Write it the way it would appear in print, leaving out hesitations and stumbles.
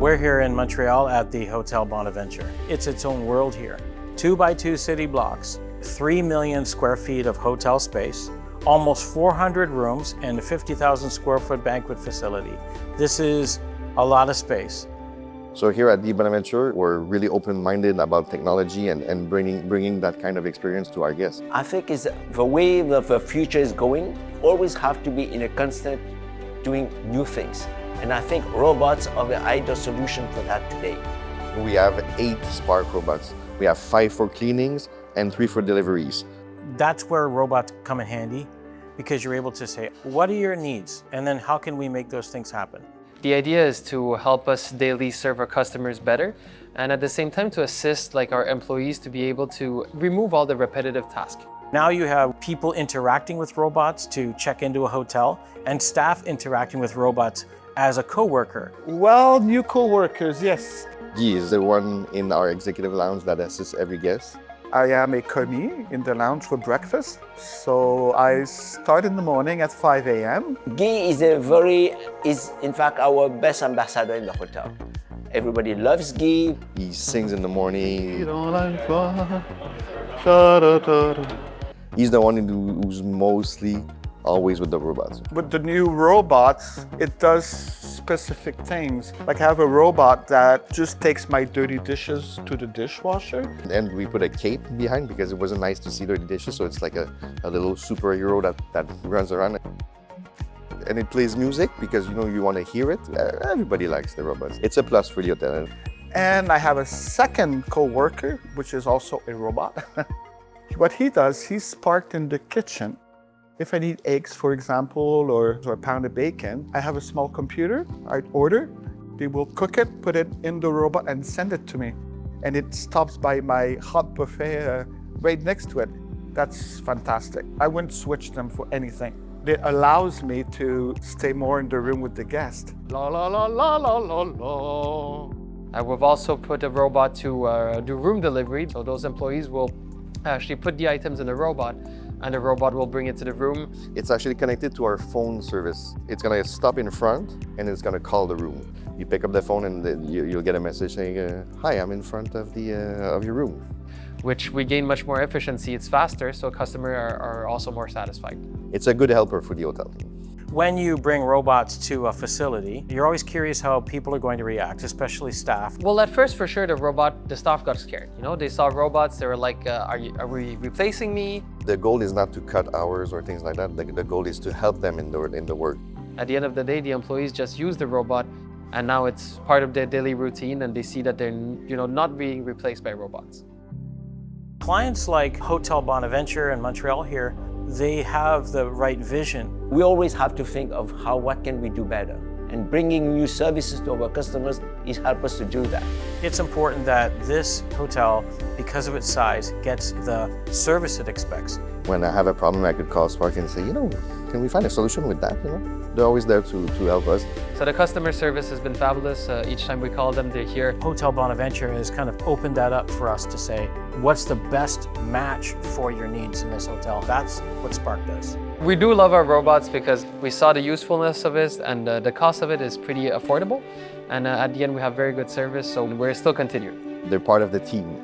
We're here in Montreal at the Hotel Bonaventure. It's its own world here. 2x2 city blocks, 3 million square feet of hotel space, almost 400 rooms, and a 50,000 square foot banquet facility. This is a lot of space. So here at the Bonaventure, we're really open-minded about technology and bringing that kind of experience to our guests. I think it's the way the future is going, always have to be in a constant doing new things. And I think robots are the ideal solution for that today. We have 8 Sparc robots. We have 5 for cleanings and 3 for deliveries. That's where robots come in handy, because you're able to say, what are your needs? And then how can we make those things happen? The idea is to help us daily serve our customers better, and at the same time to assist our employees to be able to remove all the repetitive tasks. Now you have people interacting with robots to check into a hotel, and staff interacting with robots as a coworker. Well, new co-workers, yes. Guy is the one in our executive lounge that assists every guest. I am a commis in the lounge for breakfast. So I start in the morning at 5 a.m. Guy is in fact our best ambassador in the hotel. Everybody loves Guy. He sings in the morning. He's the one who's mostly always with the robots. With the new robots, it does specific things. Like I have a robot that just takes my dirty dishes to the dishwasher. And we put a cape behind because it wasn't nice to see dirty dishes, so it's like a little superhero that runs around. And it plays music because you want to hear it. Everybody likes the robots. It's a plus for the hotel. And I have a second co-worker, which is also a robot. What he does, he's parked in the kitchen. If I need eggs, for example, or a pound of bacon, I have a small computer. I order, they will cook it, put it in the robot and send it to me. And it stops by my hot buffet right next to it. That's fantastic. I wouldn't switch them for anything. It allows me to stay more in the room with the guest. La la la la la la la. We've also put a robot to do room delivery, so those employees will actually put the items in the robot, and the robot will bring it to the room. It's actually connected to our phone service. It's gonna stop in front and it's gonna call the room. You pick up the phone and you'll get a message saying, hi, I'm in front of your room. Which we gain much more efficiency. It's faster, so customers are also more satisfied. It's a good helper for the hotel. When you bring robots to a facility, you're always curious how people are going to react, especially staff. Well, at first, for sure, the staff got scared. They saw robots, they were like, are we replacing me? The goal is not to cut hours or things like that. The goal is to help them in the work. At the end of the day, the employees just use the robot, and now it's part of their daily routine, and they see that they're not being replaced by robots. Clients like Hotel Bonaventure in Montreal here, they have the right vision. We always have to think of what can we do better. And bringing new services to our customers is help us to do that. It's important that this hotel, because of its size, gets the service it expects. When I have a problem, I could call Sparc and say, can we find a solution with that? They're always there to help us. So the customer service has been fabulous. Each time we call them, they're here. Hotel Bonaventure has kind of opened that up for us to say, what's the best match for your needs in this hotel? That's what Sparc does. We do love our robots because we saw the usefulness of it, and the cost of it is pretty affordable. And at the end, we have very good service, so we're still continuing. They're part of the team.